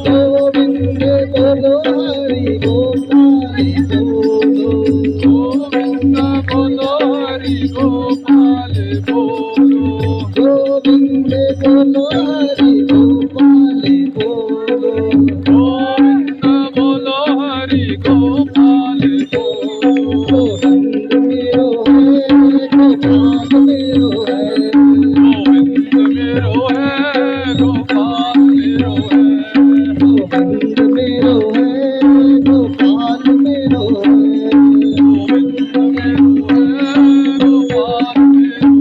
गोविंद बोलो हरि गोपाल बोलो, गोविंद बोलो हरि गोपाल बोलो, गोविंद बोलो हरि गोपाल बोलो, गोविंद बोलो हरि गोपाल बोलो, गोविंद मेरो है गोपाल मेरो है, गोविंद मेरो है गोपाल मेरो है, गोविंद मेरो है गोपाल मेरो है, गोविंद मेरो है गोपाल मेरो है,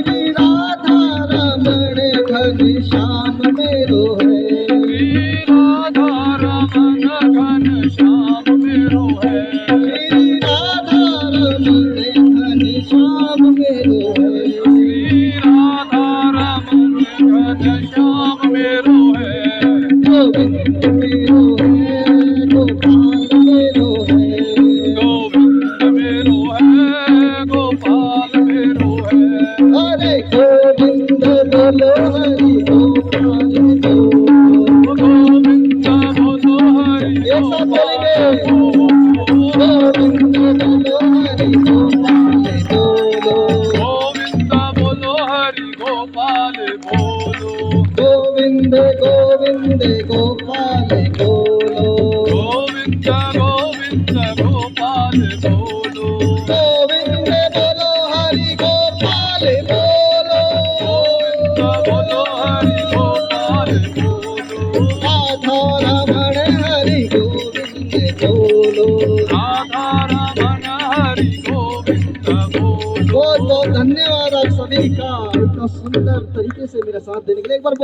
श्री राधा रमण घन श्याम मेरो है, श्री राधा रमन घन श्याम मेरो है, श्री राधा रमण घन श्याम मेरो है, श्री राधा रमन घन श्याम मेरो है, गोविंद मेरो है गोपाल मेरो है, गोविंद मेरो है गोपाल मेरो है, अरे गोविंद बोलो हरि गोपाल बोलो, गोविंद बोलो हरि एक साथ बोलेंगे, बोलो, गोविंद बोलो हरि गोपाल बोलो, गोविंद बोलो हरि गोपाल बोलो, गोविंद गोविंद गोपाल बोलो, गोविंद गोविंद गोपाल बोलो, गोविंद बोलो हरि गोपाल बोलो, गोविंद बोलो हरि गोपाल बोलो, राधा रमण हरि गोविंद बोलो। राधा रमन हरि गोविंद बोलो। बहुत बहुत धन्यवाद आप सभी का इतना सुंदर तरीके से मेरा साथ देने के लिए। एक बार